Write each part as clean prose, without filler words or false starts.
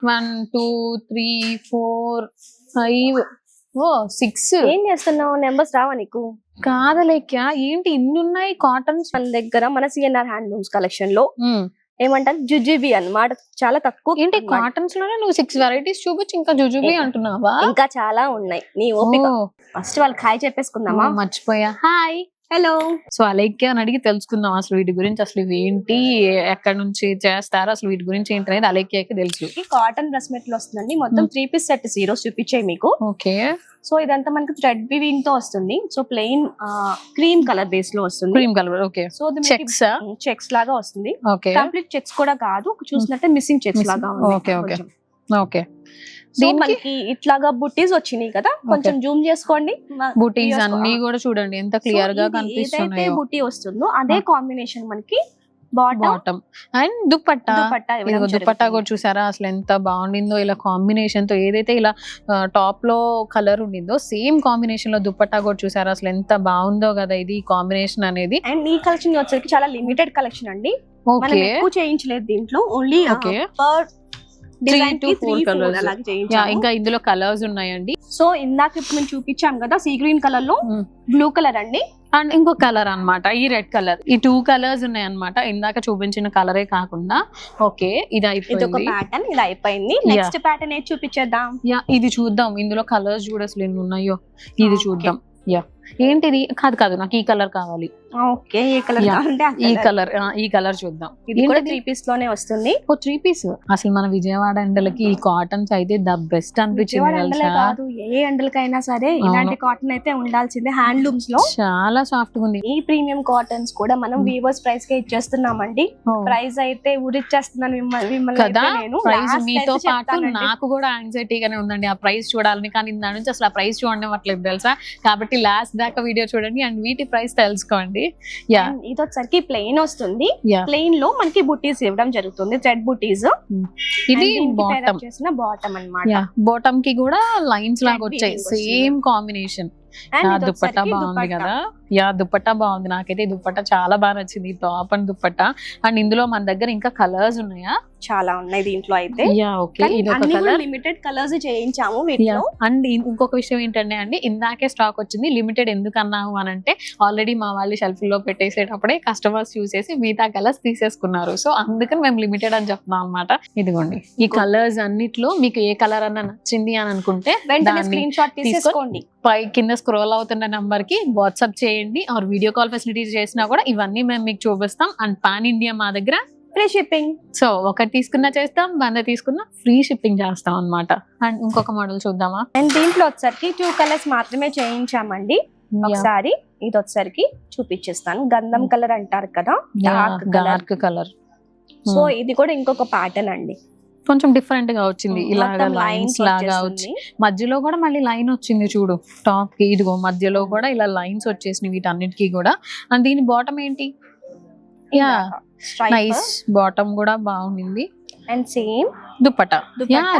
1 2 3 4 5 6. ఏం చేస్తున్నావు? నెంబర్స్ రావా నీకు? కాదలేక్య ఏంటి ఇన్ని ఉన్నాయి కాటన్స్ మన దగ్గర మన సిఎన్ఆర్ హ్యాండ్లూమ్స్ కలెక్షన్ లో ఏమంటారు జుజుబి అన్నమాట. చాలా తక్కువ. ఏంటి కాటన్స్ లోనే నువ్వు 6 వెరైటీస్ చూపించి ఇంకా జుజుబి అంటున్నావా? ఇంకా చాలా ఉన్నాయి. నీ ఓపిక. ఫస్ట్ వాళ్ళకి హాయ్ చెప్పేసుకుందామా? మర్చిపోయా. Hi, hello. సో అలైక్య అని అడిగి తెలుసుకుందాం అసలు వీటి గురించి, అసలు ఇవి ఏంటి, ఎక్కడ నుంచి చేస్తారు, అసలు వీటి గురించి ఏంటి అనేది అలైక్యకి తెలుసు. కాటన్ డ్రెస్ మెటీరియల్ వస్తుందండి. మొత్తం 3 పీస్ సెట్ ఈరోజు చూపించాయి మీకు. ఓకే. సో ఇదంతా మనకి థ్రెడ్ వీవింగ్ తో వస్తుంది. So plain cream colour base లో వస్తుంది. Cream colour. Okay. So checks లాగా వస్తుంది. ఓకే. కంప్లీట్ చెక్స్ కూడా కాదు, చూసినట్టే మిస్సింగ్ చెక్స్ లాగా ఉంది. Okay okay okay. మనకి ఇట్లాగా బుట్టీస్ వచ్చినాయి కదా, కొంచెం జూమ్ చేసుకోండి. బుట్టీస్ అన్ని కూడా చూడండి ఎంత క్లియర్ గా కనిపిస్తున్నాయి. ఏదైతే బుట్టీ వస్తుందో అదే కాంబినేషన్ మనకి బాటమ్ అండ్ దుపట్టా. దుపట్టా కూడా చూసారా అసలు ఎంత బాగుండిందో, ఇలా కాంబినేషన్ తో. ఏదైతే ఇలా టాప్ లో కలర్ ఉండిందో సేమ్ కాంబినేషన్ లో దుపట్టా కూడా చూసారా అసలు ఎంత బాగుందో కదా ఇది కాంబినేషన్ అనేది. అండ్ ఈ కలెక్షన్ వచ్చేసరికి చాలా లిమిటెడ్ కలెక్షన్ అండి. మనం ఎక్కువ చేయించలేదు దీంట్లో. Only 3 to 4 colours. ఇంకా ఇందులో కలర్స్ ఉన్నాయండి. సో ఇందాక ఇప్పుడు మేము చూపించాం కదా సీ గ్రీన్ కలర్ లో బ్లూ కలర్ అండి, అండ్ ఇంకో కలర్ అన్నమాట ఈ రెడ్ కలర్. ఈ 2 కలర్స్ ఉన్నాయి అన్నమాట, ఇందాక చూపించిన కలరే కాకుండా. ఓకే, ఇది అయిపోయింది. ఒక ప్యాటర్న్ ఇది అయిపోయింది. నెక్స్ట్ ప్యాటర్న్ ఏది చూపించేద్దాం? ఇది చూద్దాం. ఇందులో కలర్స్ చూడ అసలు ఎన్ని ఉన్నాయో ఇది చూద్దాం. ఏంటిది? కాదు నాకు ఈ కలర్ కావాలి. ఓకే, ఈ కలర్ ఈ కలర్ చూద్దాం. ఇది కూడా 3 పీస్ లోనే వస్తుంది. 3 పీస్. అసలు మన విజయవాడ ఎండలకి ఈ కాటన్స్ అయితే ద బెస్ట్ అనిపించింది. కాదు, ఏ ఎండలకైనా సరే ఇలాంటి కాటన్ అయితే ఉండాల్సిందే. హ్యాండ్లూమ్స్ లో చాలా సాఫ్ట్ గా ఉంది. ఈ ప్రీమియం కాటన్స్ కూడా మనం వీవర్స్ ప్రైస్ కే ఇచ్చేస్తున్నామండి. ప్రైస్ అయితే ఊరిచ్చేస్తున్నాను మిమ్మల్ని. మీతో పాటు నాకు కూడా యాంగ్జైటీగానే ఉందండి ఆ ప్రైస్ చూడాలని, కానీ దాని నుంచి అసలు ఆ ప్రైస్ చూడనివ్వట్లేదు తెలుసా. కాబట్టి లాస్ట్ దాకా వీడియో చూడండి అండ్ వీటి ప్రైస్ తెలుసుకోండి. ఇది వచ్చరికి ప్లెయిన్ వస్తుంది. ప్లెయిన్ లో మనకి బుట్టీస్ ఇవ్వడం జరుగుతుంది, థ్రెడ్ బుట్టీస్. ఇది బాటమ్ చేసిన బాటమ్ అన్నమాట. బాటమ్ కి కూడా లైన్స్ లాగా వచ్చాయి, సేమ్ కాంబినేషన్. దుపట్టా బాగుంది కదా. దుపట్టా బాగుంది. నాకైతే ఈ దుపట్టా చాలా బాగా నచ్చింది, టాప్ అండ్ దుపట్టా. అండ్ ఇందులో మన దగ్గర ఇంకా కలర్స్ ఉన్నాయా? చాలా ఉన్నాయి దీంట్లో అయితే. లిమిటెడ్ కలర్స్ చేయించాము వీటిలో. అండ్ ఇంకొక విషయం ఏంటంటే అండి, ఇందాకే స్టాక్ వచ్చింది. లిమిటెడ్ ఎందుకు అన్నాము అని అంటే ఆల్రెడీ మా వాళ్ళు షెల్ఫ్ లో పెట్టేసేటప్పుడే కస్టమర్స్ చూసేసి మిగతా కలర్స్ తీసేసుకున్నారు. సో అందుకని మేము లిమిటెడ్ అని చెప్తున్నాం అనమాట. ఇదిగోండి, ఈ కలర్స్ అన్నిట్లో మీకు ఏ కలర్ అన్న నచ్చింది అని అనుకుంటే స్క్రీన్ షాట్ తీసేసుకోండి. పై కింద స్క్రోల్ అవుతున్న నంబర్ కి వాట్సాప్ చేయండి, ఆర్ వీడియో కాల్ ఫెసిలిటీ చేసినా కూడా ఇవన్నీ మేము మీకు చూపిస్తాం. అండ్ పాన్ ఇండియా మా దగ్గర ఫ్రీ షిప్పింగ్. సో ఒకటి తీసుకున్నా చేస్తాం, 100 తీసుకున్నా ఫ్రీ షిప్పింగ్ చేస్తాం అన్నమాట. అండ్ ఇంకొక మోడల్ చూద్దామా? అండ్ దీంట్లో వచ్చరికి 2 కలర్స్ మాత్రమే చేయించామండి. ఒకసారి ఇది వచ్చరికి చూపించేస్తాను. గంధం కలర్ అంటారు కదా, డార్క్ కలర్. సో ఇది కూడా ఇంకొక ప్యాటర్న్ అండి, కొంచెం డిఫరెంట్ గా వచ్చింది. ఇలాగా లైన్స్ లాగా వచ్చి మధ్యలో కూడా మళ్ళీ లైన్ వచ్చింది చూడు టాప్ కి. ఇదిగో మధ్యలో కూడా ఇలా లైన్స్ వచ్చేసినాయి వీటన్నిటికీ కూడా. అండ్ దీని బాటమ్ ఏంటి? నైస్, బాటమ్ కూడా బాగుంది. And same dupatta.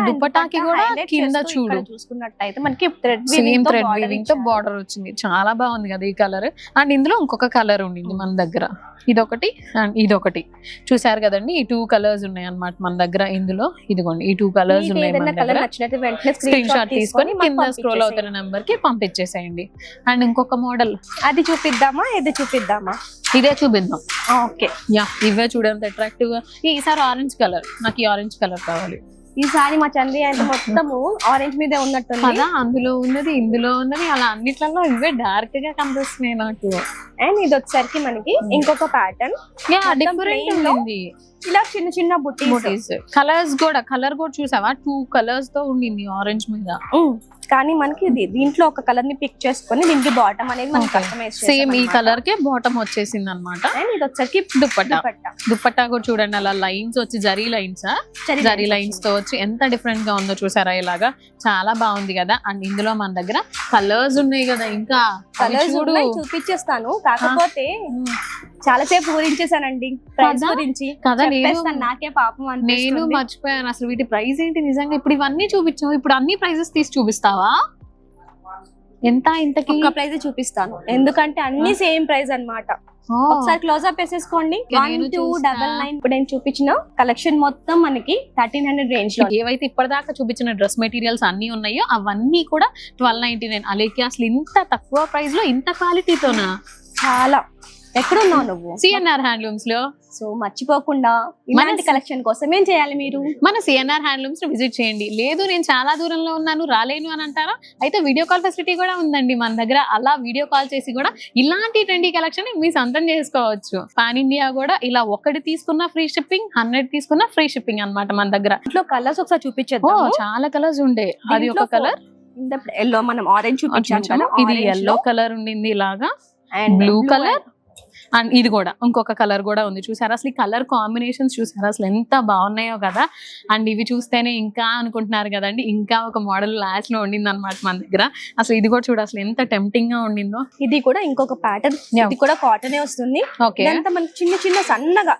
దుపట్టాకి కూడా కింద చూడు చూసుకున్నట్టయితే మనకి సేమ్ థ్రెడ్ వీవింగ్ తో బార్డర్ వచ్చింది. చాలా బాగుంది కదా ఈ కలర్. అండ్ ఇందులో ఇంకొక కలర్ ఉండింది మన దగ్గర, ఇదొకటి అండ్ ఇదొకటి. చూసారు కదండి, ఈ 2 కలర్స్ ఉన్నాయి అన్నమాట మన దగ్గర. ఇందులో ఇదిగోండి ఈ 2 కలర్స్ ఉన్నాయి మన దగ్గర. స్క్రీన్ షాట్ తీసుకొని కింద స్క్రోల్ అవుతున్న నెంబర్ కి పంపించేసేయండి. అండ్ ఇంకొక మోడల్ అది చూపిద్దామా, ఇది చూపిద్దామా? ఇదే చూపిద్దాం. ఓకే, ఇవే చూడంత అట్రాక్టివ్ గా. ఈసారి ఆరెంజ్ కలర్, నాకు ఈ ఆరెంజ్ కలర్ కావాలి. ఈసారి మా చంద్రి అంటే మొత్తము ఆరెంజ్ మీదే ఉన్నట్టు కదా. అందులో ఉన్నది, ఇందులో ఉన్నది, అలా అన్నిట్లలో ఇవే డార్క్ గా కనిపిస్తున్నాయి నాకు. అండ్ ఇది వచ్చరికి మనకి ఇంకొక ప్యాటర్న్ డిఫరెంట్ ఉంది. ఇలా చిన్న చిన్న బుట్టీస్. కలర్స్ కూడా, కలర్ కూడా చూసావా 2 కలర్స్ తో ఉండింది ఆరెంజ్ మీద. కానీ మనకి దీంట్లో ఒక కలర్ ని పిక్ చేసుకొని దీనికి బాటమ్ అనేది మనం కస్టమైజ్ చేసాం. సేమ్ ఈ కలర్ కే బాటమ్ వచ్చేసింది అన్నమాట. అండ్ ఇది వచ్చరికి దుపట్టా కూడా చూడండి, అలా లైన్స్ వచ్చి జరీ లైన్స్ తో వచ్చి ఎంత డిఫరెంట్ గా ఉందో చూసారా. ఇలాగా చాలా బాగుంది కదా. అండ్ ఇందులో మన దగ్గర కలర్స్ ఉన్నాయి కదా, ఇంకా కలర్స్ చూపించేస్తాను. కాకపోతే చాలా సేపు ఊరించేసానండి ప్రైస్ గురించి కదా. నాకే పాపం నేను మర్చిపోయాను అసలు వీటి ప్రైస్ ఏంటి నిజంగా. ఇప్పుడు ఇవన్నీ చూపించావు, ఇప్పుడు అన్ని ప్రైజెస్ తీసి చూపిస్తావా? ఎంత ఇంతకి ఒక్క ప్రైజ్ చూపిస్తాను, ఎందుకంటే అన్ని సేమ్ ప్రైస్ అన్నమాట. ఒకసారి క్లోజ్ అప్ వేసేసుకోండి. 1299. ఇప్పుడు నేను చూపించిన కలెక్షన్ మొత్తం మనకి 1300 రేంజ్ లో. ఏవైతే ఇప్పటిదాకా చూపించిన డ్రెస్ మెటీరియల్స్ అన్ని ఉన్నాయో అవన్నీ కూడా 1299. అలాగే అసలు ఇంత తక్కువ ప్రైస్ లో ఇంత క్వాలిటీతోనా? చాలా. ఎక్కడున్నావు నువ్వు? సిఎన్ఆర్ హ్యాండ్లూమ్స్ లో. సో మర్చిపోకుండా ఇలాంటి కలెక్షన్ కోసం ఏం చేయాలి మీరు? మన సిఎన్ఆర్ హ్యాండ్లూమ్స్ ని విజిట్ చేయండి. లేదు నేను చాలా దూరంలో ఉన్నాను రాలేను అని అంటారా, అయితే వీడియో కాల్ ఫెసిలిటీ కూడా ఉందండి మన దగ్గర. అలా వీడియో కాల్ చేసి కూడా ఇలాంటి ట్రెండీ కలెక్షన్ మీ సొంతం చేసుకోవచ్చు. పాన్ ఇండియా కూడా ఇలా ఒకటి తీసుకున్న ఫ్రీ షిప్పింగ్, 100 తీసుకున్న ఫ్రీ షిప్పింగ్ అన్నమాట మన దగ్గర. ఇంట్లో కలర్స్ ఒకసారి చూపించేద్దాం. చాలా కలర్స్ ఉండే. అది ఒక కలర్ ఎల్లో, మనం ఆరెంజ్ చూపించాము. ఇది ఎల్లో కలర్ ఉండింది ఇలాగా, అండ్ బ్లూ కలర్, అండ్ ఇది కూడా ఇంకొక కలర్ కూడా ఉంది. చూసారా అసలు ఈ కలర్ కాంబినేషన్స్ చూసారా అసలు ఎంత బాగున్నాయో కదా. అండ్ ఇవి చూస్తేనే ఇంకా అనుకుంటున్నారు కదండి, ఇంకా ఒక మోడల్ లాస్ట్ లో ఉండింది అనమాట మన దగ్గర. అసలు ఇది కూడా చూడ అసలు ఎంత టెంప్టింగ్ గా ఉండిందో. ఇది కూడా ఇంకొక ప్యాటర్న్, ఇది కూడా కాటన్ వస్తుంది. ఇదంతా మనకి చిన్న చిన్న సన్నగా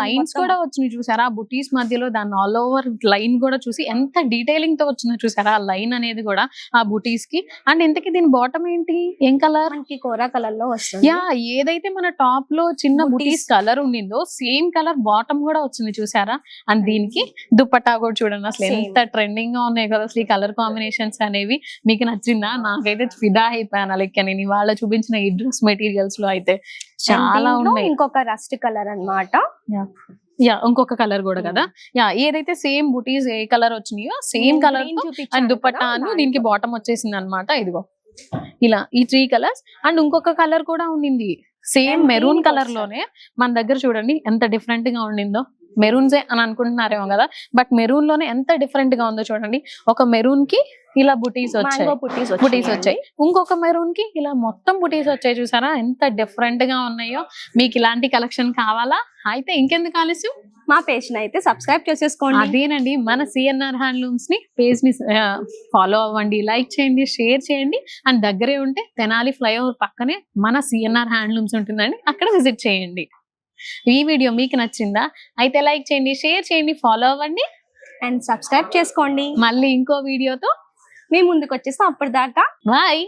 లైన్స్ కూడా వచ్చినాయి చూసారా ఆ బుటీస్ మధ్యలో. దాన్ని ఆల్ ఓవర్ లైన్ కూడా చూసి ఎంత డీటెయిలింగ్ తో వచ్చిందో చూసారా ఆ లైన్ అనేది కూడా ఆ బుటీస్ కి. అండ్ ఇంతకీ దీని బాటమ్ ఏంటి, ఏం కలర్? మనకి కోరా కలర్ లో వస్తుంది. యా, ఏదైతే మన టాప్ లో చిన్న బుటీస్ కలర్ ఉండిందో సేమ్ కలర్ బాటమ్ కూడా వచ్చింది చూసారా. అండ్ దీనికి దుపట్టా కూడా చూడండి అసలు ఎంత ట్రెండింగ్ గా ఉన్నాయి కదా అసలు ఈ కలర్ కాంబినేషన్స్ అనేవి. మీకు నచ్చిందా? నాకైతే ఫిదా అయిపోయాను లెక్క నేను ఇవాళ చూపించిన ఈ డ్రెస్ మెటీరియల్స్ లో అయితే చాలా ఉన్నాయి. ఇంకొక రస్ట్ కలర్ అన్నమాట. యా, ఇంకొక కలర్ కూడా కదా. యా, ఏదైతే సేమ్ బుటీస్ ఏ కలర్ వచ్చినాయో సేమ్ కలర్ అండ్ దుపట్టాను దీనికి బాటమ్ వచ్చేసింది అనమాట. ఇదిగో ఇలా ఈ 3 కలర్స్. అండ్ ఇంకొక కలర్ కూడా ఉండింది సేమ్ మెరూన్ కలర్ లోనే మన దగ్గర. చూడండి ఎంత డిఫరెంట్ గా ఉండిందో. మెరూన్సే అని అనుకుంటున్నారేమో కదా, బట్ మెరూన్ లోనే ఎంత డిఫరెంట్ గా ఉందో చూడండి. ఒక మెరూన్ కి ఇలా బుటీస్ వచ్చాయి, ఇంకొక మెరూన్ కి ఇలా మొత్తం బుటీస్ వచ్చాయి. చూసారా ఎంత డిఫరెంట్ గా ఉన్నాయో. మీకు ఇలాంటి కలెక్షన్ కావాలా? అయితే ఇంకెందుకు ఆలస్యం, మా పేజ్ ని అయితే సబ్స్క్రైబ్ చేసేసుకోండి. అదేనండి, మన సిఎన్ఆర్ హ్యాండ్లూమ్స్ ని పేజ్ ని ఫాలో అవ్వండి, లైక్ చేయండి, షేర్ చేయండి. అండ్ దగ్గరే ఉంటే తెనాలి ఫ్లైఓవర్ పక్కనే మన సిఎన్ఆర్ హ్యాండ్లూమ్స్ ఉంటుందండి, అక్కడ విజిట్ చేయండి. ఈ వీడియో మీకు నచ్చిందా? అయితే లైక్ చేయండి, షేర్ చేయండి, ఫాలో అవ్వండి అండ్ సబ్స్క్రైబ్ చేసుకోండి. మళ్ళీ ఇంకో వీడియోతో మీ ముందుకు వచ్చేస్తాం. అప్పటిదాకా బాయ్.